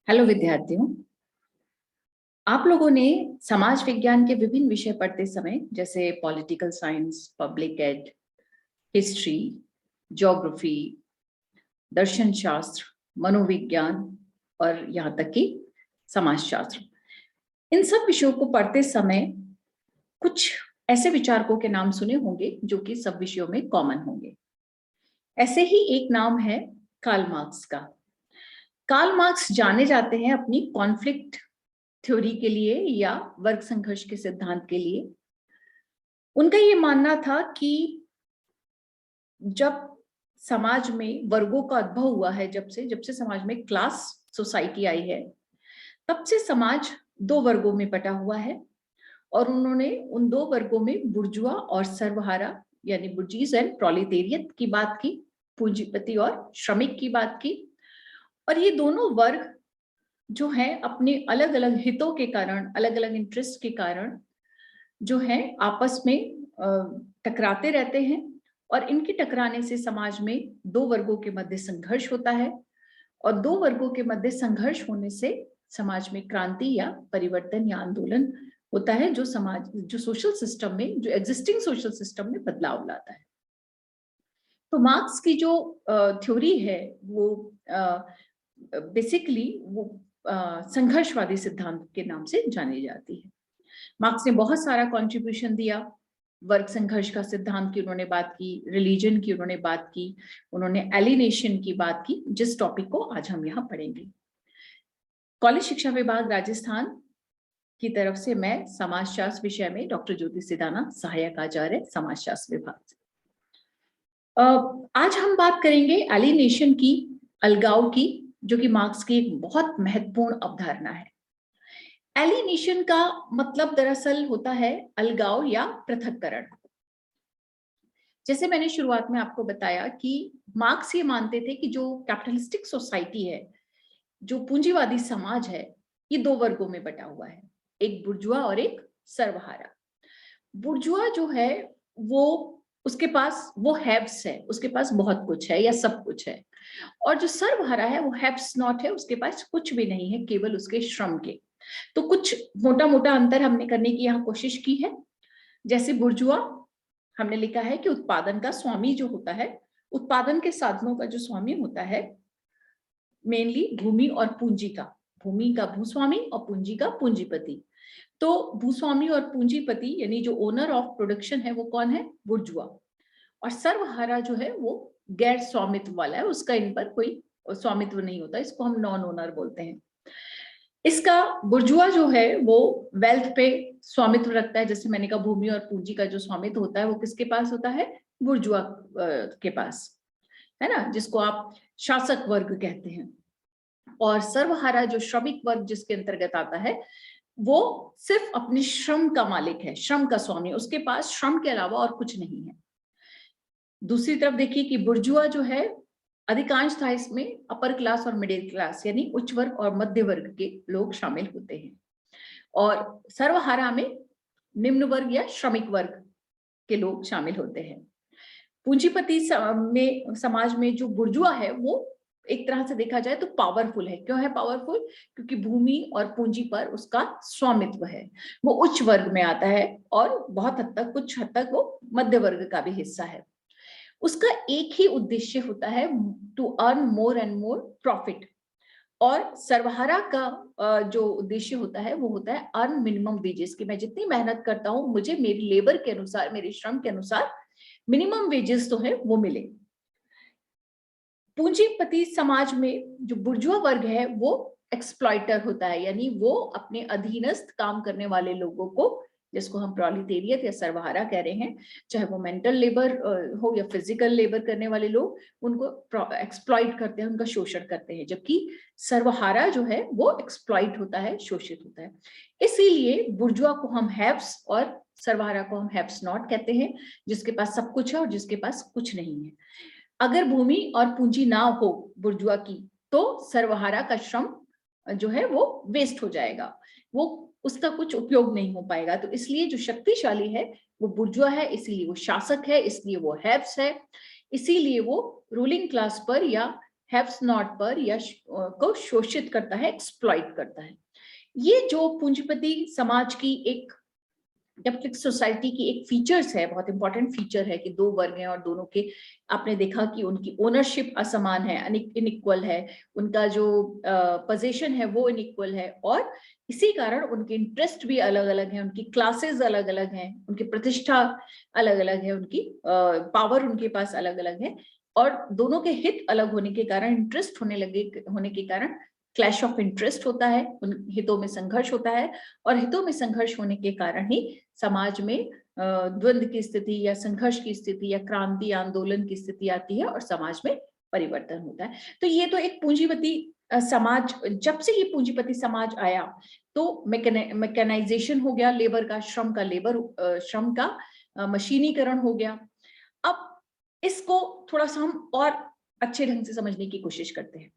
Hello विद्यार्थियों, आप लोगों ने समाज विज्ञान के विभिन्न विषय पढ़ते समय जैसे political science, public ad, history, geography, दर्शन शास्त्र, मनोविज्ञान और यहाँ तक कि समाजशास्त्र, इन सब विषयों को पढ़ते समय कुछ ऐसे विचारकों के नाम सुने होंगे जो कि सब विषयों में कॉमन होंगे। ऐसे ही एक नाम है कार्ल मार्क्स का। कार्ल मार्क्स जाने जाते हैं अपनी कॉन्फ्लिक्ट थ्योरी के लिए या वर्ग संघर्ष के सिद्धांत के लिए। उनका ये मानना था कि जब समाज में वर्गों का उद्भव हुआ है, जब से समाज में क्लास सोसाइटी आई है, तब से समाज दो वर्गों में बटा हुआ है। और उन्होंने उन दो वर्गों में बुर्जुआ और सर्वहारा यानी बुर्जीज एंड प्रोलेटेरियट की बात की, पूंजीपति और श्रमिक की बात की। और ये दोनों वर्ग जो है अपने अलग अलग हितों के कारण, अलग अलग इंटरेस्ट के कारण जो है आपस में टकराते रहते हैं। और इनके टकराने से समाज में दो वर्गों के मध्य संघर्ष होता है। और दो वर्गों के मध्य संघर्ष होने से समाज में क्रांति या परिवर्तन या आंदोलन होता है, जो समाज, जो सोशल सिस्टम में, जो एग्जिस्टिंग सोशल सिस्टम में बदलाव लाता है। तो मार्क्स की जो थ्योरी है वो बेसिकली वो संघर्षवादी सिद्धांत के नाम से जानी जाती है। मार्क्स ने बहुत सारा कंट्रीब्यूशन दिया। वर्ग संघर्ष का सिद्धांत की उन्होंने बात की, रिलीजन की उन्होंने बात की, उन्होंने एलिनेशन की बात की, जिस टॉपिक को आज हम यहाँ पढ़ेंगे। कॉलेज शिक्षा विभाग राजस्थान की तरफ से मैं समाजशास्त्र विषय में डॉक्टर ज्योति सिदाना, सहायक आचार्य समाजशास्त्र विभाग से। आज हम बात करेंगे एलिनेशन की, अलगाव की, जो कि मार्क्स की एक बहुत महत्वपूर्ण अवधारणा है। एलिनेशन का मतलब दरअसल होता है अलगाव या पृथक्करण। जैसे मैंने शुरुआत में आपको बताया कि मार्क्स ये मानते थे कि जो कैपिटलिस्टिक सोसाइटी है, जो पूंजीवादी समाज है, ये दो वर्गों में बटा हुआ है, एक बुर्जुआ और एक सर्वहारा। बुर्जुआ जो है वो, उसके पास वो हैव्स है, उसके पास बहुत कुछ है या सब कुछ है। और जो सर्वहारा है वो हैव्स नॉट है, उसके पास कुछ भी नहीं है, केवल उसके श्रम के। तो कुछ मोटा मोटा अंतर हमने करने की यहाँ कोशिश की है। जैसे बुर्जुआ, हमने लिखा है कि उत्पादन का स्वामी जो होता है, उत्पादन के साधनों का जो स्वामी होता है, मेनली भूमि और पूंजी का, भूमि का भूस्वामी और पूंजी का पूंजीपति। तो भूस्वामी और पूंजीपति यानी जो ओनर ऑफ प्रोडक्शन है वो कौन है? बुर्जुआ। और सर्वहारा जो है वो गैर स्वामित्व वाला है, उसका इन पर कोई स्वामित्व नहीं होता, इसको हम नॉन ओनर बोलते हैं। इसका बुर्जुआ जो है वो वेल्थ पे स्वामित्व रखता है। जैसे मैंने कहा, भूमि और पूंजी का जो स्वामित्व होता है वो किसके पास होता है? बुर्जुआ के पास, है ना, जिसको आप शासक वर्ग कहते हैं। और सर्वहारा जो श्रमिक वर्ग जिसके अंतर्गत आता है, वो सिर्फ अपने श्रम का मालिक है, श्रम का स्वामी, उसके पास श्रम के अलावा और कुछ नहीं है। दूसरी तरफ देखिए कि बुर्जुआ जो है अधिकांशतः इसमें अपर क्लास और मिडिल क्लास यानी उच्च वर्ग और मध्य वर्ग के लोग शामिल होते हैं। और सर्वहारा में निम्न वर्ग या श्रमिक वर्ग के लोग शामिल होते हैं। पूंजीपति में, समाज में जो बुर्जुआ है वो एक तरह से देखा जाए तो पावरफुल है। क्यों है पावरफुल? क्योंकि भूमि और पूंजी पर उसका स्वामित्व है, वो उच्च वर्ग में आता है और बहुत हद तक, कुछ हद तक वो मध्य वर्ग का भी हिस्सा है। उसका एक ही उद्देश्य होता है, to earn more and more profit. और सर्वहारा का जो उद्देश्य होता है वो होता है अर्न मिनिमम वेजेस, कि मैं जितनी मेहनत करता हूं मुझे मेरी लेबर के अनुसार, मेरे श्रम के अनुसार मिनिमम वेजेस तो है वो मिले। पूंजीपति समाज में जो बुर्जुआ वर्ग है वो एक्सप्लॉइटर होता है, यानी वो अपने अधीनस्थ काम करने वाले लोगों को, जिसको हम प्रोलेटेरियट या सर्वहारा कह रहे हैं, चाहे वो मेंटल लेबर हो या फिजिकल लेबर करने वाले लोग, उनको एक्सप्लॉइट करते हैं, उनका शोषण करते हैं। जबकि सर्वहारा जो है वो एक्सप्लॉइट होता है, शोषित होता है। इसीलिए बुर्जुआ को हम हैव्स और सर्वहारा को हम हैव्स नॉट कहते हैं, जिसके पास सब कुछ है और जिसके पास कुछ नहीं है। अगर भूमि और पूंजी ना हो बुर्जुआ की, तो सर्वहारा का श्रम जो है वो वेस्ट हो जाएगा, वो उसका कुछ उपयोग नहीं हो पाएगा। तो इसलिए जो शक्तिशाली है वो बुर्जुआ है, इसीलिए वो शासक है, इसलिए वो हैव्स है, इसीलिए वो रूलिंग क्लास पर या हैव्स नॉट पर या को शोषित करता है, एक्सप्लॉइट करता है। ये जो पूंजीपति समाज की एक कैपिटलिस्ट सोसाइटी की एक फीचर्स है, बहुत इंपॉर्टेंट फीचर है कि दो वर्ग हैं और दोनों के आपने देखा कि उनकी ओनरशिप असमान है, इनइक्वल है, उनका जो पोजीशन है वो इनइक्वल है, और इसी कारण उनके इंटरेस्ट भी अलग अलग हैं, उनकी क्लासेस अलग अलग हैं, उनकी प्रतिष्ठा अलग अलग है, उनकी पावर उनके पास अलग अलग है, और दोनों के हित अलग होने के कारण, इंटरेस्ट होने के कारण क्लैश ऑफ इंटरेस्ट होता है, उन हितों में संघर्ष होता है, और हितों में संघर्ष होने के कारण ही समाज में द्वंद्व की स्थिति या संघर्ष की स्थिति या क्रांति आंदोलन की स्थिति आती है और समाज में परिवर्तन होता है। तो ये तो एक पूंजीपति समाज, जब से ये पूंजीपति समाज आया तो मैकेनाइजेशन हो गया लेबर का, श्रम का मशीनीकरण हो गया। अब इसको थोड़ा सा हम और अच्छे ढंग से समझने की कोशिश करते हैं।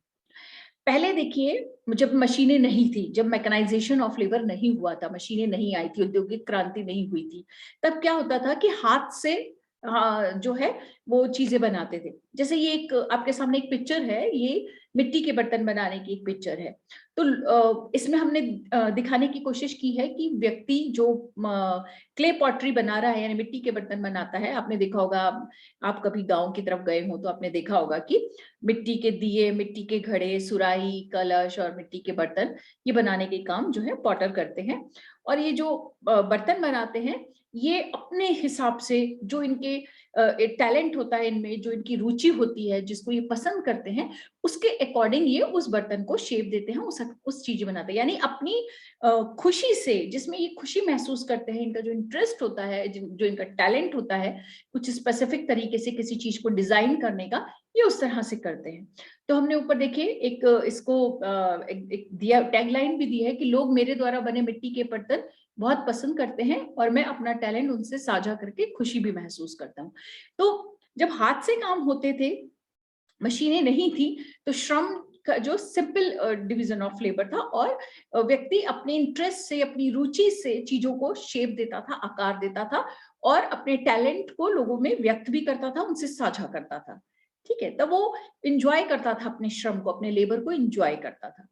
पहले देखिए, जब मशीनें नहीं थी, जब मैकेनाइजेशन ऑफ लेबर नहीं हुआ था, मशीनें नहीं आई थी, औद्योगिक क्रांति नहीं हुई थी, तब क्या होता था कि हाथ से जो है वो चीजें बनाते थे। जैसे ये एक आपके सामने एक पिक्चर है, ये मिट्टी के बर्तन बनाने की एक पिक्चर है। तो इसमें हमने दिखाने की कोशिश की है कि व्यक्ति जो क्ले पॉटरी बना रहा है, यानी मिट्टी के बर्तन बनाता है, आपने देखा होगा, आप कभी गांव की तरफ गए हो तो आपने देखा होगा कि मिट्टी के दिए, मिट्टी के घड़े, सुराही, कलश और मिट्टी के बर्तन, ये बनाने के काम जो है पॉटर करते हैं। और ये जो बर्तन बनाते हैं, ये अपने हिसाब से जो इनके टैलेंट होता है, इनमें जो इनकी रुचि होती है, जिसको ये पसंद करते हैं, उसके अकॉर्डिंग ये उस बर्तन को शेप देते हैं, उस चीज बनाते हैं। यानी अपनी खुशी से, जिसमें ये खुशी महसूस करते हैं, इनका जो इंटरेस्ट होता है, जो इनका टैलेंट होता है कुछ स्पेसिफिक तरीके से किसी चीज को डिजाइन करने का, ये उस तरह से करते हैं। तो हमने ऊपर देखिए एक इसको एक दिया, टैगलाइन भी दी है कि लोग मेरे द्वारा बने मिट्टी के बर्तन बहुत पसंद करते हैं और मैं अपना टैलेंट उनसे साझा करके खुशी भी महसूस करता हूँ। तो जब हाथ से काम होते थे, मशीनें नहीं थी, तो श्रम का जो सिंपल डिवीजन ऑफ लेबर था, और व्यक्ति अपने इंटरेस्ट से, अपनी रुचि से चीजों को शेप देता था, आकार देता था, और अपने टैलेंट को लोगों में व्यक्त भी करता था, उनसे साझा करता था। ठीक है, तब वो इंजॉय करता था अपने श्रम को, अपने लेबर को इंजॉय करता था।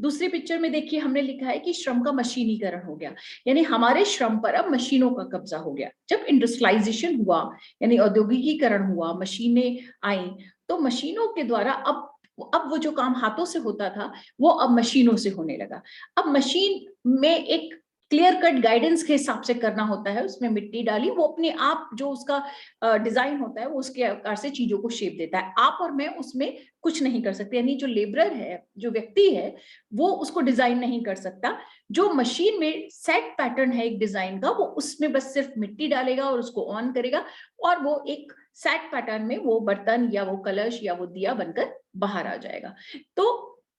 दूसरी पिक्चर में देखिए, हमने लिखा है कि श्रम का मशीनीकरण हो गया, यानी हमारे श्रम पर अब मशीनों का कब्जा हो गया। जब इंडस्ट्रियलाइजेशन हुआ, यानी औद्योगिकीकरण हुआ, मशीनें आई, तो मशीनों के द्वारा अब वो जो काम हाथों से होता था, वो अब मशीनों से होने लगा। अब मशीन में एक क्लियर कट गाइडेंस के हिसाब से करना होता है, उसमें मिट्टी डाली, वो अपने आप जो उसका डिजाइन होता है वो उसके आकार से चीजों को शेप देता है। आप और मैं उसमें कुछ नहीं कर सकते, यानी जो लेबरर है, जो व्यक्ति है, वो उसको डिजाइन नहीं कर सकता। जो मशीन में सेट पैटर्न है एक डिजाइन का, वो उसमें बस सिर्फ मिट्टी डालेगा और उसको ऑन करेगा, और वो एक सेट पैटर्न में वो बर्तन या वो कलश या वो दिया बनकर बाहर आ जाएगा। तो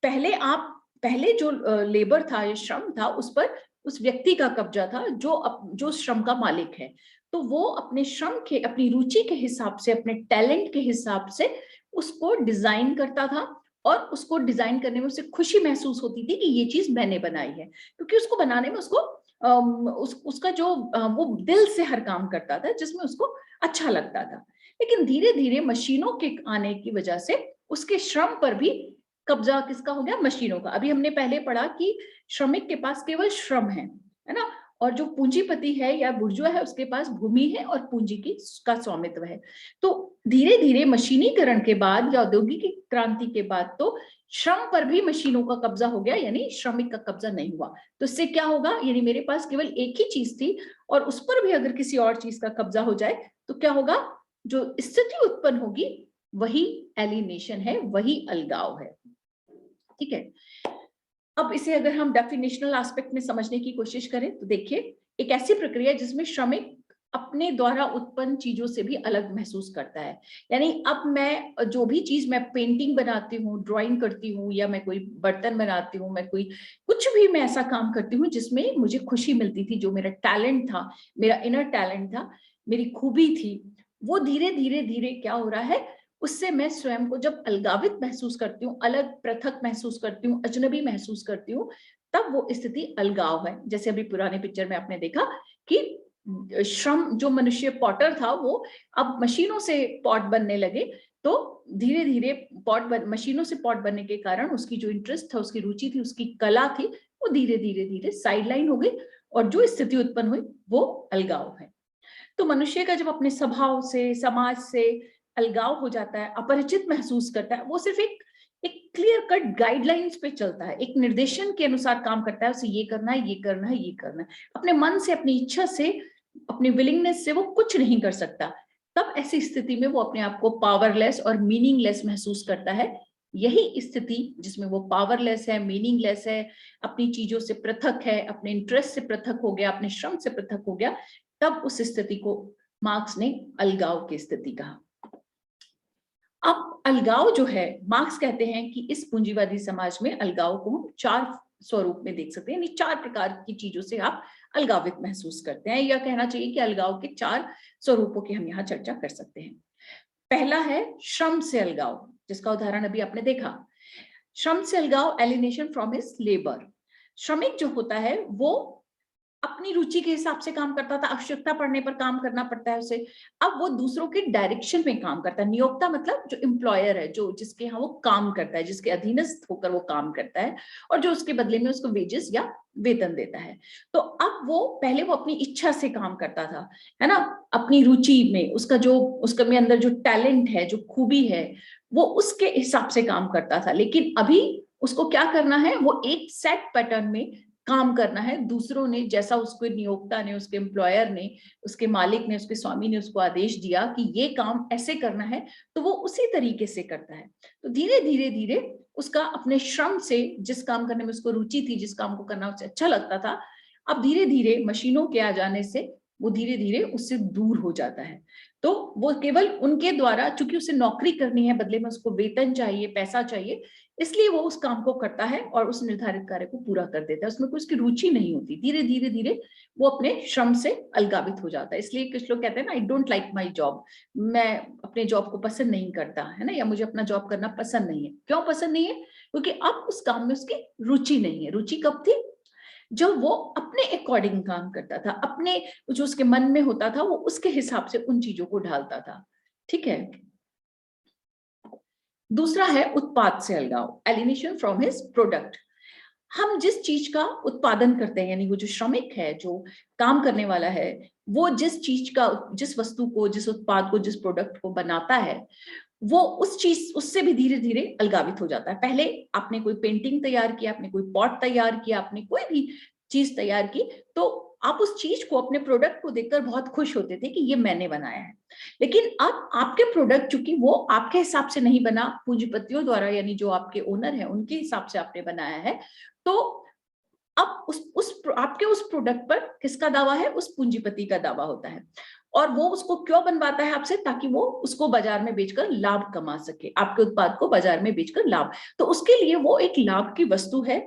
पहले जो लेबर था, ये श्रम था, उस पर उस व्यक्ति का कब्जा था, जो श्रम का मालिक है। तो वो अपने श्रम के, अपनी रुचि के हिसाब से, अपने टैलेंट के हिसाब से उसको डिजाइन करता था, और उसको डिजाइन करने में उसे खुशी महसूस होती थी कि ये चीज मैंने बनाई है, क्योंकि उसको बनाने में उसका जो वो दिल से हर काम करता था, जिसमें उसको अच्छा लगता था। लेकिन धीरे धीरे मशीनों के आने की वजह से उसके श्रम पर भी कब्जा किसका हो गया? मशीनों का। अभी हमने पहले पढ़ा कि श्रमिक के पास केवल श्रम है ना, और जो पूंजीपति है या बुर्जुआ है, उसके पास भूमि है और पूंजी का स्वामित्व है। तो धीरे धीरे मशीनीकरण के बाद या औद्योगिक क्रांति के बाद तो श्रम पर भी मशीनों का कब्जा हो गया, यानी श्रमिक का कब्जा नहीं हुआ। तो इससे क्या होगा, यानी मेरे पास केवल एक ही चीज थी और उस पर भी अगर किसी और चीज का कब्जा हो जाए तो क्या होगा? जो स्थिति उत्पन्न होगी वही एलिनेशन है, वही अलगाव है। ठीक है, अब इसे अगर हम डेफिनेशनल एस्पेक्ट में समझने की कोशिश करें तो देखिए, एक ऐसी प्रक्रिया जिसमें श्रमिक अपने द्वारा उत्पन्न चीजों से भी अलग महसूस करता है। यानी अब मैं जो भी चीज, मैं पेंटिंग बनाती हूँ, ड्राइंग करती हूँ, या मैं कोई बर्तन बनाती हूँ, मैं कोई कुछ भी मैं ऐसा काम करती हूँ जिसमें मुझे खुशी मिलती थी, जो मेरा टैलेंट था, मेरा इनर टैलेंट था, मेरी खूबी थी, वो धीरे धीरे धीरे क्या हो रहा है, उससे मैं स्वयं को जब अलगावित महसूस करती हूँ, अलग पृथक महसूस करती हूँ, अजनबी महसूस करती हूँ, तब वो स्थिति अलगाव है। जैसे अभी पुराने पिक्चर में आपने देखा कि श्रम, जो मनुष्य पॉटर था, वो अब मशीनों से पॉट बनने लगे, तो धीरे धीरे मशीनों से पॉट बनने के कारण उसकी जो इंटरेस्ट था, उसकी रुचि थी, उसकी कला थी, वो धीरे धीरे धीरे साइडलाइन हो गई और जो स्थिति उत्पन्न हुई वो अलगाव है। तो मनुष्य का जब अपने स्वभाव से, समाज से अलगाव हो जाता है, अपरिचित महसूस करता है, वो सिर्फ एक क्लियर कट गाइडलाइंस पे चलता है, एक निर्देशन के अनुसार काम करता है, उसे ये करना है, ये करना है, ये करना है, अपने मन से, अपनी इच्छा से, अपनी विलिंगनेस से वो कुछ नहीं कर सकता। तब ऐसी स्थिति में वो अपने आप को पावरलेस और मीनिंगलेस महसूस करता है। यही स्थिति जिसमें वो पावरलेस है, मीनिंगलेस है, अपनी चीजों से पृथक है, अपने इंटरेस्ट से पृथक हो गया, अपने श्रम से पृथक हो गया, तब उस स्थिति को मार्क्स ने अलगाव की स्थिति कहा। अब अलगाव जो है, मार्क्स कहते हैं कि इस पूंजीवादी समाज में अलगाव को हम 4 स्वरूप में देख सकते हैं, यानी 4 प्रकार की चीजों से आप अलगावित महसूस करते हैं, या कहना चाहिए कि अलगाव के 4 स्वरूपों की हम यहाँ चर्चा कर सकते हैं। पहला है श्रम से अलगाव, जिसका उदाहरण अभी आपने देखा। श्रम से अलगाव, एलिनेशन फ्रॉम हिज लेबर। श्रमिक जो होता है वो अपनी रुचि के हिसाब से काम करता था, आवश्यकता पड़ने पर काम करना पड़ता है उसे। अब वो दूसरों के डायरेक्शन में काम करता है। नियोक्ता मतलब जो एम्प्लॉयर है, जो जिसके यहाँ वो काम करता है, जिसके अधीनस्थ होकर वो काम करता है और जो उसके बदले में उसको वेजेस या वेतन देता है। तो अब वो पहले वो अपनी इच्छा से काम करता था, है ना, अपनी रुचि में, उसका में अंदर जो टैलेंट है, जो खूबी है, वो उसके हिसाब से काम करता था। लेकिन अभी उसको क्या करना है, वो एक सेट पैटर्न में काम करना है। दूसरों ने जैसा उसको, नियोक्ता ने, उसके एम्प्लॉयर ने, उसके मालिक ने, उसके स्वामी ने उसको आदेश दिया कि ये काम ऐसे करना है, तो वो उसी तरीके से करता है। तो धीरे धीरे धीरे उसका अपने श्रम से, जिस काम करने में उसको रुचि थी, जिस काम को करना उसे अच्छा लगता था, अब धीरे धीरे मशीनों के आ जाने से वो धीरे धीरे उससे दूर हो जाता है। तो वो केवल उनके द्वारा, चूंकि उसे नौकरी करनी है, बदले में उसको वेतन चाहिए, पैसा चाहिए, इसलिए वो उस काम को करता है और उस निर्धारित कार्य को पूरा कर देता है। उसमें कोई उसकी रुचि नहीं होती। धीरे धीरे धीरे वो अपने श्रम से अलगावित हो जाता है। इसलिए कुछ लोग कहते हैं ना, I don't like my job, मैं अपने जॉब को पसंद नहीं करता, है ना, या मुझे अपना जॉब करना पसंद नहीं है। क्यों पसंद नहीं है? क्योंकि अब उस काम में उसकी रुचि नहीं है। रुचि कब थी? जब वो अपने अकॉर्डिंग काम करता था, अपने जो उसके मन में होता था, वो उसके हिसाब से उन चीजों को ढालता था। ठीक है। दूसरा है उत्पाद से अलगाव, एलिनेशन फ्रॉम हिज प्रोडक्ट। हम जिस चीज का उत्पादन करते हैं, यानी वो जो श्रमिक है, जो काम करने वाला है, वो जिस चीज का, जिस वस्तु को, जिस उत्पाद को, जिस प्रोडक्ट को बनाता है, वो उस चीज, उससे भी धीरे धीरे अलगावित हो जाता है। पहले आपने कोई पेंटिंग तैयार किया, आपने कोई पॉट तैयार किया, आपने कोई भी चीज तैयार की, तो आप उस चीज को, अपने प्रोडक्ट को देखकर बहुत खुश होते थे कि ये मैंने बनाया है। लेकिन अब आपके प्रोडक्ट, चूंकि वो आपके हिसाब से नहीं बना, पूंजीपतियों द्वारा, यानी जो आपके ओनर है उनके हिसाब से आपने बनाया है, तो अब आपके उस प्रोडक्ट पर किसका दावा है? उस पूंजीपति का दावा होता है। और वो उसको क्यों बनवाता है आपसे? ताकि वो उसको बाजार में बेचकर लाभ कमा सके, आपके उत्पाद को बाजार में बेचकर लाभ। तो उसके लिए वो एक लाभ की वस्तु है,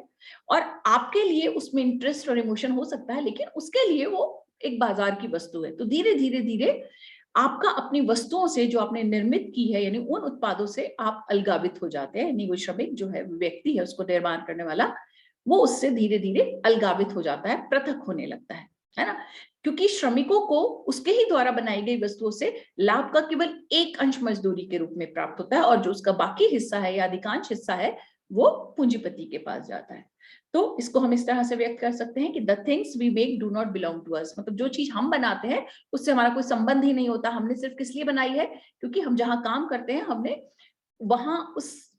और आपके लिए उसमें इंटरेस्ट और इमोशन हो सकता है, लेकिन उसके लिए वो एक बाजार की वस्तु है। तो धीरे धीरे धीरे आपका अपनी वस्तुओं से, जो आपने निर्मित की है, यानी उन उत्पादों से आप अलगावित हो जाते हैं। यानी वो श्रमिक जो है, व्यक्ति है, उसको निर्माण करने वाला, वो उससे धीरे धीरे अलगावित हो जाता है, पृथक होने लगता है ना। क्योंकि श्रमिकों को उसके ही द्वारा बनाई गई वस्तुओं से लाभ का केवल एक अंश मजदूरी के रूप में प्राप्त होता है, और जो उसका बाकी हिस्सा है या अधिकांश हिस्सा है, वो पूंजीपति के पास जाता है। तो इसको हम इस तरह से व्यक्त कर सकते हैं कि the things we make do not belong to us. मतलब जो चीज हम बनाते हैं उससे हमारा कोई संबंध ही नहीं होता। हमने सिर्फ किस लिए बनाई है? क्योंकि हम जहां काम करते हैं, हमने वहां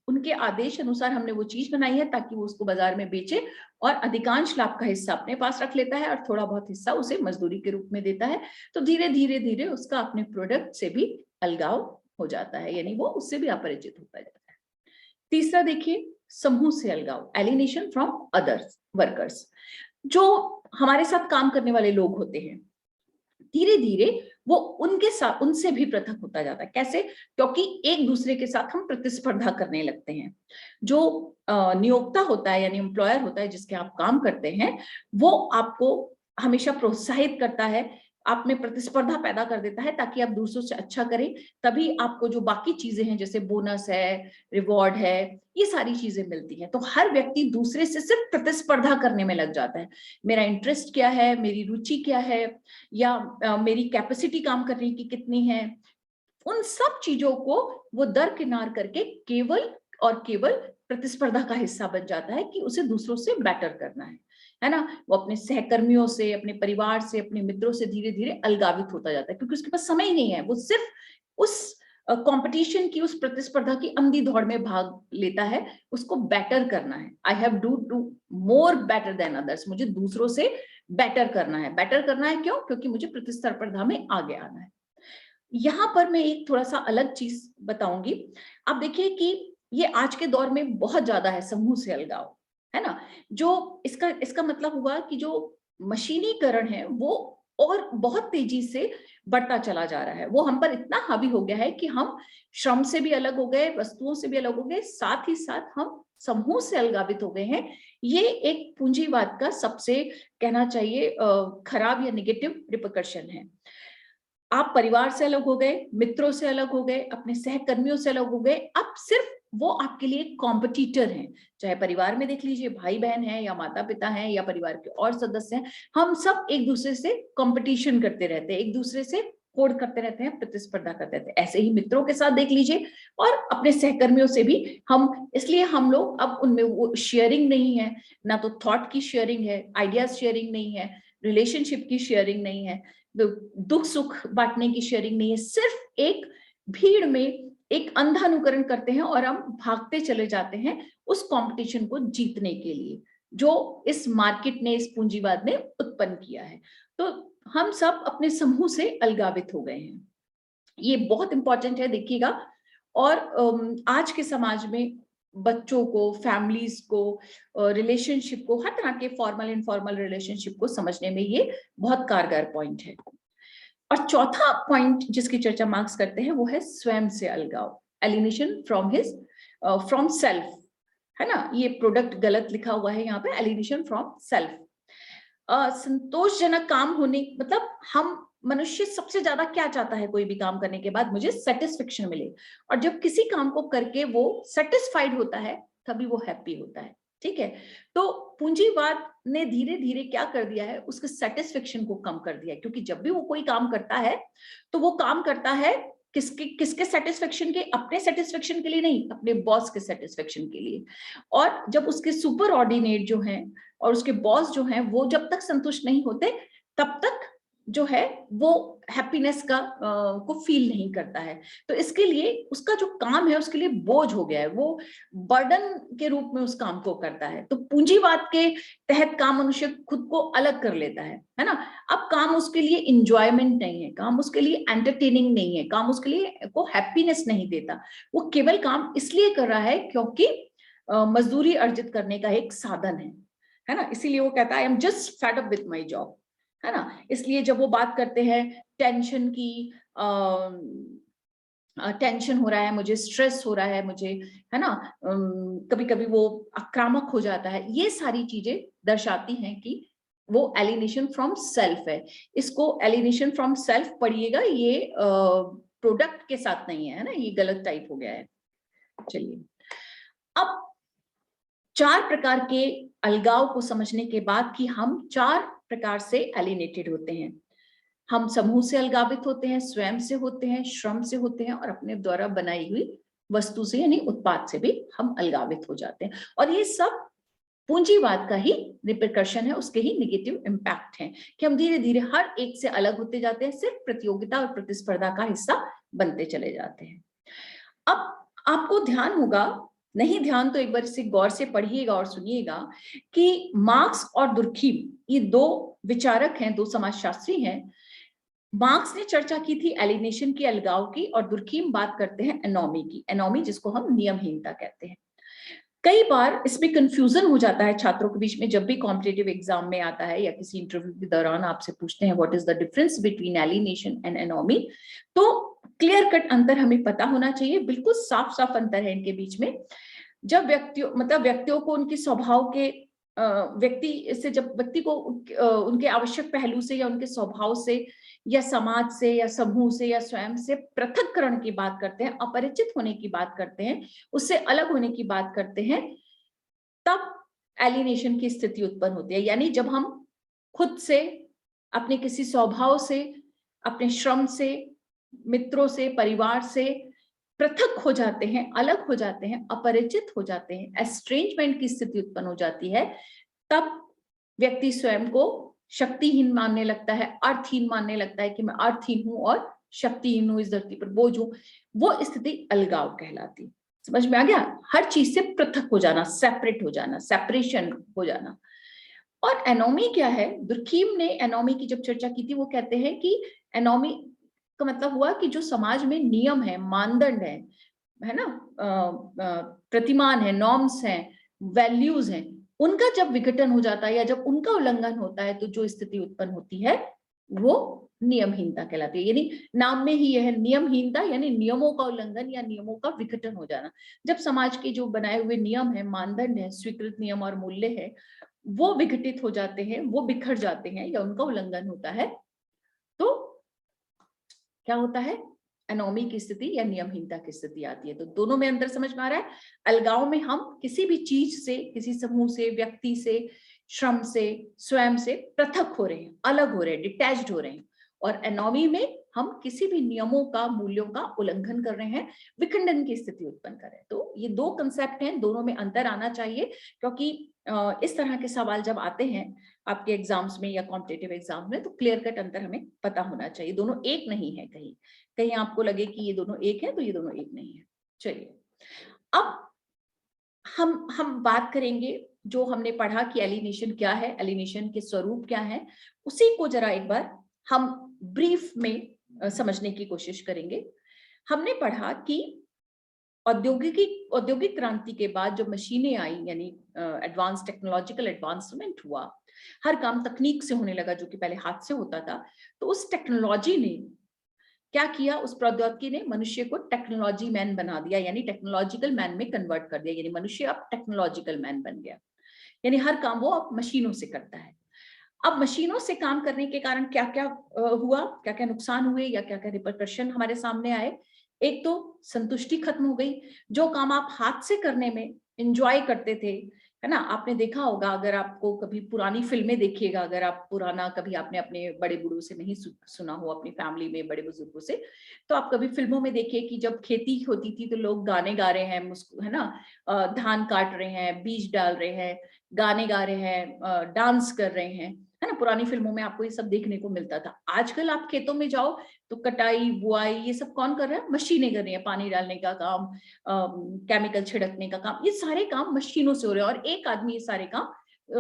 उनके आदेश अनुसार हमने वो चीज बनाई है, ताकि वो उसको बाजार में बेचे और अधिकांश लाभ का हिस्सा अपने पास रख लेता है और थोड़ा बहुत हिस्सा उसे मजदूरी के रूप में देता है। तो धीरे धीरे धीरे उसका अपने प्रोडक्ट से भी अलगाव हो जाता है, यानी वो उससे भी अपरिचित होता जाता है। तीसरा देखिए, समूह से अलगाव, एलिनेशन फ्रॉम अदर्स वर्कर्स। जो हमारे साथ काम करने वाले लोग होते हैं, धीरे धीरे वो उनके साथ, उनसे भी पृथक होता जाता है। कैसे? क्योंकि एक दूसरे के साथ हम प्रतिस्पर्धा करने लगते हैं। जो नियोक्ता होता है, यानी एम्प्लॉयर होता है, जिसके आप काम करते हैं, वो आपको हमेशा प्रोत्साहित करता है, आप में प्रतिस्पर्धा पैदा कर देता है, ताकि आप दूसरों से अच्छा करें। तभी आपको जो बाकी चीजें हैं, जैसे बोनस है, रिवॉर्ड है, ये सारी चीजें मिलती हैं। तो हर व्यक्ति दूसरे से सिर्फ प्रतिस्पर्धा करने में लग जाता है। मेरा इंटरेस्ट क्या है, मेरी रुचि क्या है, या मेरी कैपेसिटी काम करने की कितनी है, उन सब चीजों को वो दरकिनार करके केवल और केवल प्रतिस्पर्धा का हिस्सा बन जाता है कि उसे दूसरों से बेटर करना है ना। वो अपने सहकर्मियों से, अपने परिवार से, अपने मित्रों से धीरे धीरे अलगावित होता जाता है, क्योंकि उसके पास समय ही नहीं है। वो सिर्फ उस कंपटीशन की, उस प्रतिस्पर्धा की अंधी दौड़ में भाग लेता है। उसको बेटर करना है, I have do more better than others, मुझे दूसरों से बेटर करना है। बेटर करना है क्यों? क्योंकि मुझे प्रतिस्पर्धा में आगे आना है। यहां पर मैं एक थोड़ा सा अलग चीज बताऊंगी। आप देखिए कि ये आज के दौर में बहुत ज्यादा है, समूह से अलगाव, है ना। जो इसका मतलब हुआ कि जो मशीनीकरण है वो और बहुत तेजी से बढ़ता चला जा रहा है। वो हम पर इतना हावी हो गया है कि हम श्रम से भी अलग हो गए, वस्तुओं से भी अलग हो गए, साथ ही साथ हम समूह से अलगावित हो गए हैं। ये एक पूंजीवाद का सबसे, कहना चाहिए, खराब या निगेटिव रिपरकशन है। आप परिवार से अलग हो गए, मित्रों से अलग हो गए, अपने सहकर्मियों से अलग हो गए। अब सिर्फ वो आपके लिए कॉम्पिटिटर हैं। चाहे परिवार में देख लीजिए, भाई बहन हैं या माता पिता हैं या परिवार के और सदस्य हैं, हम सब एक दूसरे से कंपटीशन करते रहते हैं, एक दूसरे से होड़ करते रहते हैं, प्रतिस्पर्धा करते रहते हैं। ऐसे ही मित्रों के साथ देख लीजिए और अपने सहकर्मियों से भी हम, इसलिए हम लोग अब उनमें वो शेयरिंग नहीं है, ना तो थॉट की शेयरिंग है, आइडियाज शेयरिंग नहीं है, रिलेशनशिप की शेयरिंग नहीं है, दुख सुख बांटने की शेयरिंग नहीं है। सिर्फ एक भीड़ में एक अंधा अनुकरण करते हैं और हम भागते चले जाते हैं उस कंपटीशन को जीतने के लिए, जो इस मार्केट ने, इस पूंजीवाद ने उत्पन्न किया है। तो हम सब अपने समूह से अलगावित हो गए हैं। ये बहुत इंपॉर्टेंट है, देखिएगा। और आज के समाज में बच्चों को, फैमिलीज को, रिलेशनशिप को, हर तरह के फॉर्मल इनफॉर्मल रिलेशनशिप को समझने में ये बहुत कारगर पॉइंट है। और चौथा पॉइंट जिसकी चर्चा मार्क्स करते हैं वो है स्वयं से अलगाव, एलिनेशन फ्रॉम सेल्फ, है ना। ये प्रोडक्ट गलत लिखा हुआ है यहाँ पे, एलिनेशन फ्रॉम सेल्फ। संतोषजनक काम होने, मतलब हम मनुष्य सबसे ज्यादा क्या चाहता है कोई भी काम करने के बाद? मुझे सेटिस्फेक्शन मिले। और जब किसी काम को करके वो सेटिस्फाइड होता है तभी वो हैप्पी होता है, ठीक है। तो पूंजीवाद ने धीरे धीरे क्या कर दिया है, उसके सेटिस्फेक्शन को कम कर दिया है। क्योंकि जब भी वो कोई काम करता है तो वो काम करता है किसके किसके सेटिस्फेक्शन के? अपने सेटिस्फेक्शन के लिए नहीं, अपने बॉस के सेटिस्फेक्शन के लिए। और जब उसके सुपर ऑर्डिनेट जो हैं और उसके बॉस जो हैं वो जब तक संतुष्ट नहीं होते तब तक जो है वो हैप्पीनेस का को फील नहीं करता है। तो इसके लिए उसका जो काम है उसके लिए बोझ हो गया है, वो बर्डन के रूप में उस काम को करता है। तो पूंजीवाद के तहत काम मनुष्य खुद को अलग कर लेता है ना। अब काम उसके लिए इंजॉयमेंट नहीं है, काम उसके लिए एंटरटेनिंग नहीं है, काम उसके लिए को हैप्पीनेस नहीं देता। वो केवल काम इसलिए कर रहा है क्योंकि मजदूरी अर्जित करने का एक साधन है ना। इसीलिए वो कहता है I am just fed up with my job, है ना। इसलिए जब वो बात करते हैं टेंशन की, टेंशन हो रहा है मुझे, स्ट्रेस हो रहा है मुझे, है ना, कभी कभी वो आक्रामक हो जाता है, ये सारी चीजें दर्शाती हैं कि वो एलिनेशन फ्रॉम सेल्फ है। इसको एलिनेशन फ्रॉम सेल्फ पढ़िएगा, ये प्रोडक्ट के साथ नहीं है ना, ये गलत टाइप हो गया है। चलिए, अब 4 प्रकार के अलगाव को समझने के बाद कि हम 4 प्रकार से एलिनेटेड होते हैं। हम समूह से अलगावित होते हैं, स्वयं से होते हैं, श्रम से होते हैं और अपने द्वारा बनाई हुई वस्तु से यानी उत्पाद से भी हम अलगावित हो जाते हैं। और ये सब पूंजीवाद का ही रिपरकशन है, उसके ही निगेटिव इम्पैक्ट है कि हम धीरे धीरे हर एक से अलग होते जाते हैं, सिर्फ प्रतियोगिता और प्रतिस्पर्धा का हिस्सा बनते चले जाते हैं। अब आपको ध्यान होगा, नहीं ध्यान तो एक बार इसे गौर से पढ़िएगा और सुनिएगा कि मार्क्स और दुर्खीम ये 2 विचारक हैं, 2 समाजशास्त्री हैं। मार्क्स ने चर्चा की थी एलिनेशन की, अलगाव की, और दुर्खीम बात करते हैं एनोमी की। एनोमी जिसको हम नियमहीनता कहते हैं। कई बार इसमें कंफ्यूजन हो जाता है छात्रों के बीच में, जब भी कॉम्पिटिटिव एग्जाम में आता है या किसी इंटरव्यू के दौरान आपसे पूछते हैं what is the difference between alienation and anomie, तो क्लियर कट अंतर हमें पता होना चाहिए, बिल्कुल साफ साफ अंतर है इनके बीच में। जब व्यक्तियों को उनके स्वभाव के व्यक्ति को उनके आवश्यक पहलू से या उनके स्वभाव से या समाज से या समूह से या स्वयं से पृथक्करण की बात करते हैं, अपरिचित होने की बात करते हैं, उससे अलग होने की बात करते हैं, तब एलिनेशन की स्थिति उत्पन्न होती है। यानी जब हम खुद से, अपने किसी स्वभाव से, अपने श्रम से मित्रों से, परिवार से पृथक हो जाते हैं, अलग हो जाते हैं, अपरिचित हो जाते हैं, एस्ट्रेंजमेंट की स्थिति उत्पन्न हो जाती है, तब व्यक्ति स्वयं को शक्तिहीन मानने लगता है, अर्थहीन मानने लगता है कि मैं अर्थहीन हूं और शक्तिहीन हूं, इस धरती पर बोझ हूं। वो स्थिति अलगाव कहलाती है। समझ में आ गया? हर चीज से पृथक हो जाना, सेपरेट हो जाना, सेपरेशन हो जाना। और एनोमी क्या है? दुर्खीम ने एनोमी की जब चर्चा की थी, वो कहते हैं कि एनोमी का मतलब हुआ कि जो समाज में नियम है, मानदंड है ना, प्रतिमान है, नॉर्म्स हैं, वैल्यूज हैं, उनका जब विघटन हो जाता है या जब उनका उल्लंघन होता है, तो जो स्थिति उत्पन्न होती है वो नियमहीनता कहलाती है। यानी नाम में ही यह है नियमहीनता, यानी नियमों का उल्लंघन या नियमों का विघटन हो जाना। जब समाज के जो बनाए हुए नियम है, मानदंड है, स्वीकृत नियम और मूल्य है, वो विघटित हो जाते हैं, वो बिखर जाते हैं या उनका उल्लंघन होता है, तो क्या होता है? एनोमी की स्थिति या नियमहीनता की स्थिति आती है। तो दोनों में अंतर समझ में आ रहा है? अलगाव में हम किसी भी चीज से, किसी समूह से, व्यक्ति से, श्रम से, स्वयं से पृथक हो रहे हैं, अलग हो रहे हैं, डिटैच्ड हो रहे हैं। और एनोमी में हम किसी भी नियमों का, मूल्यों का उल्लंघन कर रहे हैं, विखंडन की स्थिति उत्पन्न कर रहे हैं। तो ये दो कंसेप्ट हैं, दोनों में अंतर आना चाहिए, क्योंकि इस तरह के सवाल जब आते हैं आपके एग्जाम्स में या कॉम्पिटिटिव एग्जाम में, तो क्लियर कट अंतर हमें पता होना चाहिए। दोनों एक नहीं है, कहीं कहीं आपको लगे कि ये दोनों एक है, तो ये दोनों एक नहीं है। चलिए, अब हम बात करेंगे जो हमने पढ़ा कि एलिनेशन क्या है, एलिनेशन के स्वरूप क्या है, उसी को जरा एक बार हम ब्रीफ में समझने की कोशिश करेंगे। हमने पढ़ा कि औद्योगिक क्रांति के बाद जो मशीनें आई, यानी एडवांस टेक्नोलॉजिकल एडवांसमेंट हुआ, हर काम तकनीक से होने लगा, जो कि पहले हाथ से होता था। तो उस टेक्नोलॉजी ने क्या किया? उस प्रौद्योगिकी ने मनुष्य को टेक्नोलॉजी मैन बना दिया, यानी टेक्नोलॉजिकल मैन में कन्वर्ट कर दिया। यानी मनुष्य अब टेक्नोलॉजिकल मैन बन गया, यानी हर काम वो अब मशीनों से करता है। अब मशीनों से काम करने के कारण क्या क्या हुआ, क्या क्या नुकसान हुए या क्या क्या रिपरकशन हमारे सामने आए? एक तो संतुष्टि खत्म हो गई। जो काम आप हाथ से करने में एंजॉय करते थे, है ना, आपने देखा होगा, अगर आपको कभी पुरानी फिल्में देखिएगा, अगर आप पुराना कभी आपने अपने बड़े बूढ़ों से नहीं सुना हो, अपनी फैमिली में बड़े बुजुर्गों से, तो आप कभी फिल्मों में देखिए कि जब खेती होती थी तो लोग गाने गा रहे हैं, है ना, धान काट रहे हैं, बीज डाल रहे हैं, गाने गा रहे हैं, डांस कर रहे हैं, है ना। पुरानी फिल्मों में आपको ये सब देखने को मिलता था। आजकल आप खेतों में जाओ तो कटाई, बुआई, ये सब कौन कर रहा है? मशीनें कर रही है। पानी डालने का काम, केमिकल छिड़कने का काम, ये सारे काम मशीनों से हो रहे हैं, और एक आदमी ये सारे काम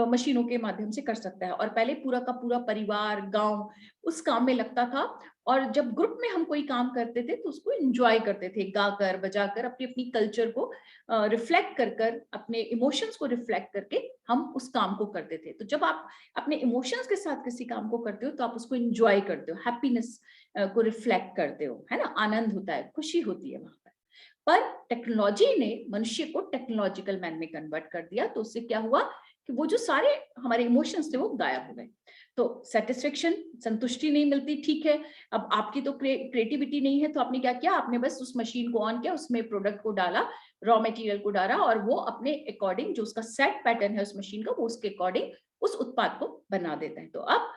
मशीनों के माध्यम से कर सकता है। और पहले पूरा का पूरा परिवार, गांव उस काम में लगता था, और जब ग्रुप में हम कोई काम करते थे तो उसको एंजॉय करते थे, गाकर बजाकर, अपनी अपनी कल्चर को रिफ्लेक्ट कर कर, अपने इमोशंस को रिफ्लेक्ट करके हम उस काम को करते थे। तो जब आप अपने इमोशंस के साथ किसी काम को करते हो तो आप उसको एंजॉय करते हो, हैप्पीनेस को रिफ्लेक्ट करते हो, है ना, आनंद होता है, खुशी होती है वहां पर टेक्नोलॉजी ने मनुष्य को टेक्नोलॉजिकल मैन में कन्वर्ट कर दिया। तो उससे क्या हुआ कि वो जो सारे हमारे इमोशंस थे वो गायब हो गए। तो सेटिस्फेक्शन, संतुष्टि नहीं मिलती, ठीक है। अब आपकी तो क्रिएटिविटी नहीं है, तो आपने क्या किया? आपने बस उस मशीन को ऑन किया, उसमें प्रोडक्ट को डाला, रॉ मटेरियल को डाला, और वो अपने अकॉर्डिंग, जो उसका सेट पैटर्न है उस मशीन का, वो उसके अकॉर्डिंग उस उत्पाद को बना देता है। तो अब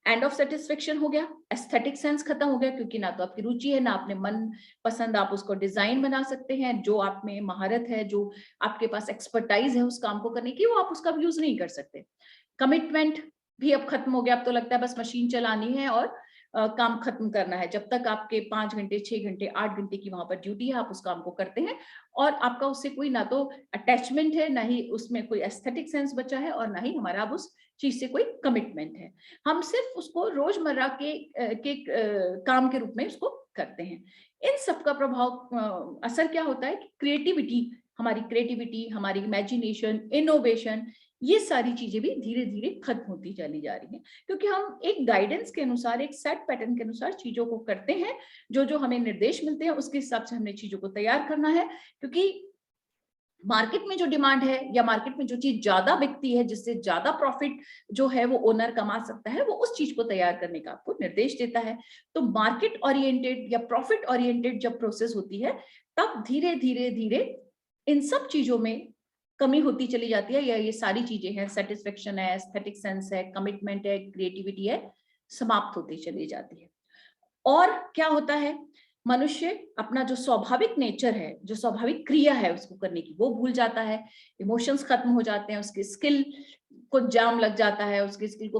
एंड ऑफ सेटिस्फेक्शन हो गया, एस्थेटिक सेंस खत्म हो गया, क्योंकि ना तो आपकी रुचि है, ना अपने मन पसंद आप उसको डिजाइन बना सकते हैं। जो आप में महारत है, जो आपके पास एक्सपर्टाइज है उस काम को करने की, वो आप उसका यूज नहीं कर सकते। कमिटमेंट भी अब खत्म हो गया। अब तो लगता है बस मशीन चलानी है और काम खत्म करना है। जब तक आपके 5 घंटे, 6 घंटे, 8 घंटे की वहां पर ड्यूटी है, आप उस काम को करते हैं, और आपका उससे कोई ना तो अटैचमेंट है, ना ही उसमें कोई एस्थेटिक सेंस बचा है, और ना ही हमारा अब उस चीज से कोई कमिटमेंट है। हम सिर्फ उसको रोजमर्रा के काम के रूप में उसको करते हैं। इन सब का प्रभाव, असर क्या होता है कि क्रिएटिविटी, हमारी इमेजिनेशन, इनोवेशन, ये सारी चीजें भी धीरे धीरे खत्म होती चली जा रही हैं, क्योंकि हम एक गाइडेंस के अनुसार, एक सेट पैटर्न के अनुसार चीजों को करते हैं। जो जो हमें निर्देश मिलते हैं उसके हिसाब से हमने चीजों को तैयार करना है, क्योंकि मार्केट में जो डिमांड है, या मार्केट में जो चीज ज्यादा बिकती है, जिससे ज्यादा प्रॉफिट जो है वो ओनर कमा सकता है, वो उस चीज को तैयार करने का आपको निर्देश देता है। तो मार्केट ओरिएंटेड या प्रॉफिट ओरिएंटेड जब प्रोसेस होती है, तब धीरे धीरे धीरे इन सब चीजों में कमी होती चली जाती है, या ये सारी चीजें हैं, सेटिस्फेक्शन है, एस्थेटिक सेंस है, कमिटमेंट है, क्रिएटिविटी है, समाप्त होती चली जाती है। और क्या होता है मनुष्य अपना जो स्वाभाविक नेचर है, जो स्वाभाविक क्रिया है उसको करने की, वो भूल जाता है, इमोशंस खत्म हो जाते हैं, उसकी स्किल को जाम लग जाता है, उसकी स्किल को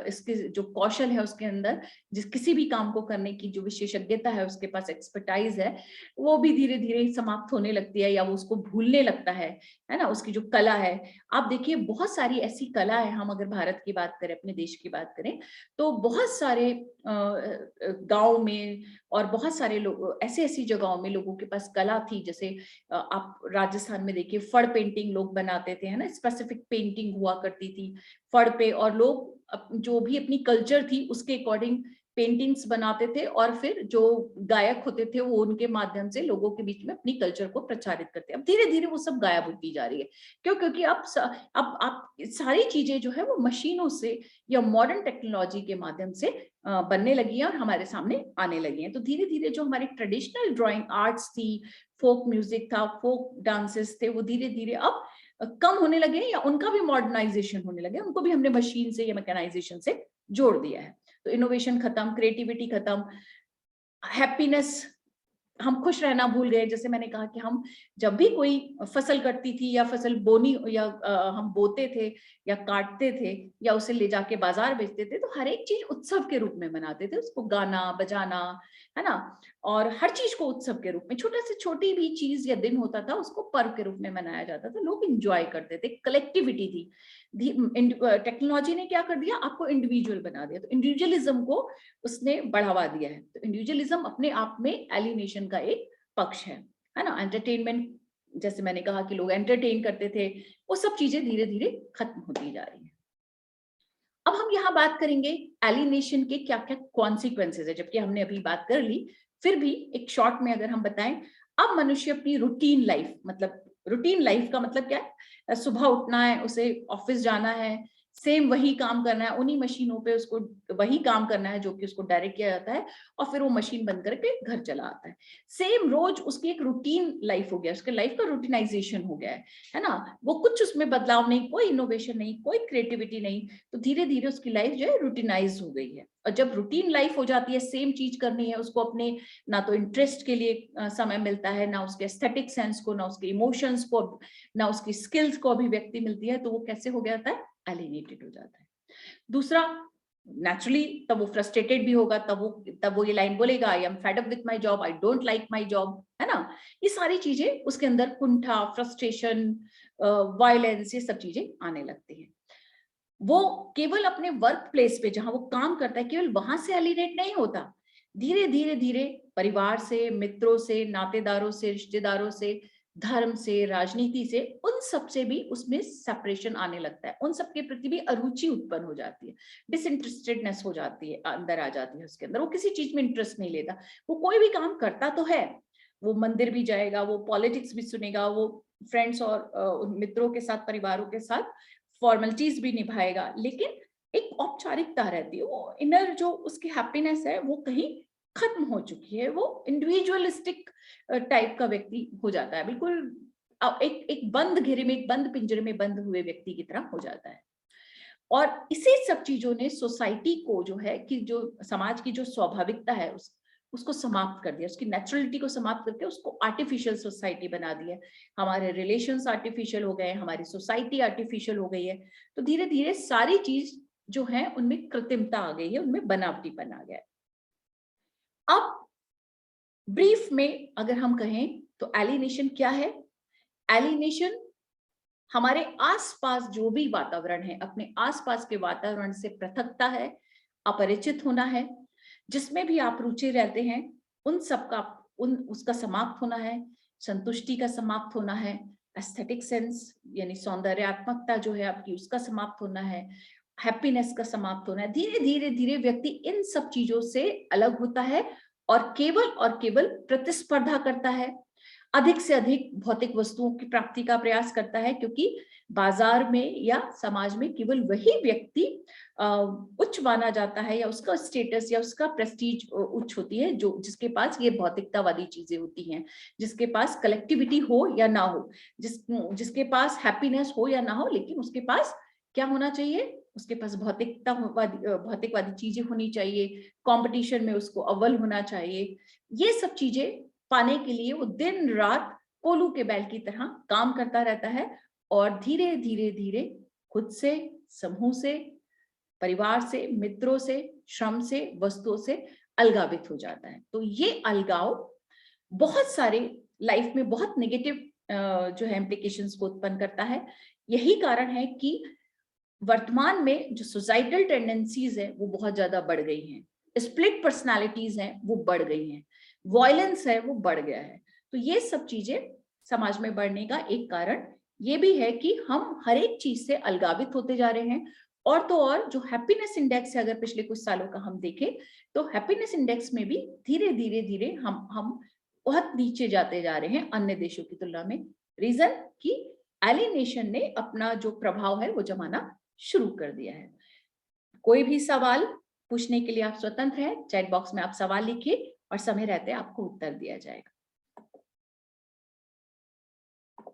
इसके जो कौशल है उसके अंदर, जिस किसी भी काम को करने की जो विशेषज्ञता है, उसके पास एक्सपर्टाइज है, वो भी धीरे धीरे समाप्त होने लगती है या वो उसको भूलने लगता है ना। उसकी जो कला है, आप देखिए बहुत सारी ऐसी कला है, हम अगर भारत की बात करें, अपने देश की बात करें, तो बहुत सारे गांव में और बहुत सारे लोग ऐसी ऐसी जगहों में लोगों के पास कला थी। जैसे आप राजस्थान में देखिए फड़ पेंटिंग लोग बनाते थे, है ना, स्पेसिफिक पेंटिंग हुआ करती थी फड़ पे, और लोग जो भी अपनी कल्चर थी उसके अकॉर्डिंग पेंटिंग्स बनाते थे, और फिर जो गायक होते थे वो उनके माध्यम से लोगों के बीच में अपनी कल्चर को प्रचारित करते। अब धीरे धीरे वो सब गायब होती जा रही है। क्यों? क्योंकि अब आप सारी चीजें जो है वो मशीनों से या मॉडर्न टेक्नोलॉजी के माध्यम से बनने लगी है और हमारे सामने आने लगी हैं। तो धीरे धीरे जो हमारी ट्रेडिशनल ड्राइंग आर्ट्स थी, फोक म्यूजिक था, फोक डांसेस थे, वो धीरे धीरे अब कम होने लगे या उनका भी मॉडर्नाइजेशन होने लगे, उनको भी हमने मशीन से या मैकेनाइजेशन से जोड़ दिया है। तो इनोवेशन खत्म, क्रिएटिविटी खत्म, हैप्पीनेस, हम खुश रहना भूल गए। जैसे मैंने कहा कि हम जब भी कोई फसल कटती थी या फसल बोनी या हम बोते थे या काटते थे या उसे ले जाके बाजार बेचते थे, तो हर एक चीज उत्सव के रूप में मनाते थे, उसको गाना बजाना, है ना, और हर चीज को उत्सव के रूप में, छोटा से छोटी भी चीज या दिन होता था उसको पर्व के रूप में मनाया जाता था, लोग इंजॉय करते थे, कलेक्टिविटी थी। टेक्नोलॉजी ने क्या कर दिया, आपको इंडिविजुअल बना दिया, तो इंडिविजुअलिज्म को उसने बढ़ावा दिया है। तो इंडिविजुअलिज्म अपने आप में एलिनेशन का एक पक्ष है ना। एंटरटेनमेंट, जैसे मैंने कहा कि लोग एंटरटेन करते थे, वो सब चीजें धीरे धीरे खत्म होती जा रही है। अब हम यहाँ बात करेंगे एलिनेशन के क्या क्या कॉन्सिक्वेंसेज है, जबकि हमने अभी बात कर ली, फिर भी एक शॉर्ट में अगर हम बताएं। अब मनुष्य अपनी रूटीन लाइफ, मतलब रूटीन लाइफ का मतलब क्या है, सुबह उठना है, उसे ऑफिस जाना है, सेम वही काम करना है, उन्हीं मशीनों पे उसको वही काम करना है जो कि उसको डायरेक्ट किया जाता है, और फिर वो मशीन बंद करके घर चला आता है। सेम रोज उसकी एक रूटीन लाइफ हो गया, उसके लाइफ का रूटीनाइजेशन हो गया है ना। वो कुछ उसमें बदलाव नहीं, कोई इनोवेशन नहीं, कोई क्रिएटिविटी नहीं। तो धीरे धीरे उसकी लाइफ जो है रूटीनाइज हो गई है। और जब रूटीन लाइफ हो जाती है, सेम चीज करनी है उसको, अपने ना तो इंटरेस्ट के लिए समय मिलता है, ना उसके एस्थेटिक सेंस को, ना उसके इमोशंस को, ना उसकी स्किल्स को अभिव्यक्ति मिलती है, तो वो कैसे हो जाता है, एलिनेटेड हो जाता है। दूसरा, नेचुरली तब वो फ्रस्ट्रेटेड भी होगा, तब वो ये लाइन बोलेगा, I am fed up with my job, I don't like my job, है ना। ये सारी चीजें उसके अंदर कुंठा, फ्रस्ट्रेशन, वायलेंस, ये सब चीजें आने लगती हैं। वो केवल अपने वर्क प्लेस पे जहां वो काम करता है, केवल वहां से एलिनेट नहीं होता, धीरे धीरे धीरे परिवार से, मित्रों से, नातेदारों से, रिश्तेदारों से, धर्म से, राजनीति से, उन सब से भी उसमें सेपरेशन आने लगता है, उन सब के प्रति भी अरुचि उत्पन्न हो जाती है, डिसइंटरेस्टेडनेस हो जाती है, अंदर आ जाती है उसके अंदर। वो किसी चीज में इंटरेस्ट नहीं लेता, वो कोई भी काम करता तो है, वो मंदिर भी जाएगा, वो पॉलिटिक्स भी सुनेगा, वो फ्रेंड्स और मित्रों के साथ, परिवारों के साथ फॉर्मेलिटीज भी निभाएगा, लेकिन एक औपचारिकता रहती है, वो इनर जो उसकी हैप्पीनेस है वो कहीं खत्म हो चुकी है, वो इंडिविजुअलिस्टिक टाइप का व्यक्ति हो जाता है, बिल्कुल एक बंद घेरे में, एक बंद पिंजरे में बंद हुए व्यक्ति की तरह हो जाता है। और इसी सब चीजों ने सोसाइटी को जो है कि जो समाज की जो स्वाभाविकता है उसको समाप्त कर दिया, उसकी नेचुरलिटी को समाप्त करके उसको आर्टिफिशियल सोसाइटी बना दिया। हमारे रिलेशंस आर्टिफिशियल हो गए, हमारी सोसाइटी आर्टिफिशियल हो गई है। तो धीरे धीरे सारी चीज जो है उनमें कृत्रिमता आ गई है, उनमें बनावटीपन आ गया है। अब ब्रीफ में अगर हम कहें तो एलिनेशन क्या है? एलिनेशन हमारे आसपास जो भी वातावरण है, अपने आसपास के वातावरण से पृथकता है, अपरिचित होना है, जिसमें भी आप रुचि रहते हैं उन सबका उसका समाप्त होना है, संतुष्टि का समाप्त होना है, एस्थेटिक सेंस यानी सौंदर्यात्मकता जो है आपकी उसका समाप्त होना है, हैप्पीनेस का समाप्त होना है। धीरे धीरे धीरे व्यक्ति इन सब चीजों से अलग होता है और केवल प्रतिस्पर्धा करता है, अधिक से अधिक भौतिक वस्तुओं की प्राप्ति का प्रयास करता है, क्योंकि बाजार में या समाज में केवल वही व्यक्ति उच्च माना जाता है, या उसका स्टेटस या उसका प्रेस्टीज उच्च होती है, जो जिसके पास ये भौतिकतावादी चीजें होती हैं, जिसके पास कलेक्टिविटी हो या ना हो, जिसके पास हैप्पीनेस हो या ना हो, लेकिन उसके पास क्या होना चाहिए, उसके पास भौतिकवादी चीजें होनी चाहिए, कंपटीशन में उसको अव्वल होना चाहिए। ये सब चीजें पाने के लिए वो दिन रात कोलू के बैल की तरह काम करता रहता है और धीरे धीरे धीरे खुद से, समूह से, परिवार से, मित्रों से, श्रम से, वस्तुओं से अलगावित हो जाता है। तो ये अलगाव बहुत सारे लाइफ में बहुत नेगेटिव जो है इम्प्लीकेशंस को उत्पन्न करता है। यही कारण है कि वर्तमान में जो सोसाइटल टेंडेंसीज है वो बहुत ज्यादा बढ़ गई हैं, स्प्लिट पर्सनालिटीज हैं वो बढ़ गई हैं, वायलेंस है वो बढ़ गया है। तो ये सब चीजें समाज में बढ़ने का एक कारण ये भी है कि हम हर एक चीज से अलगावित होते जा रहे हैं। और तो और जो हैप्पीनेस इंडेक्स है, अगर पिछले कुछ सालों का हम देखें तो हैप्पीनेस इंडेक्स में भी धीरे धीरे धीरे हम बहुत नीचे जाते जा रहे हैं अन्य देशों की तुलना में। रीजन कि एलिनेशन ने अपना जो प्रभाव है वो जमाना शुरू कर दिया है। कोई भी सवाल पूछने के लिए आप स्वतंत्र हैं, चैट बॉक्स में आप सवाल लिखिए और समय रहते आपको उत्तर दिया जाएगा।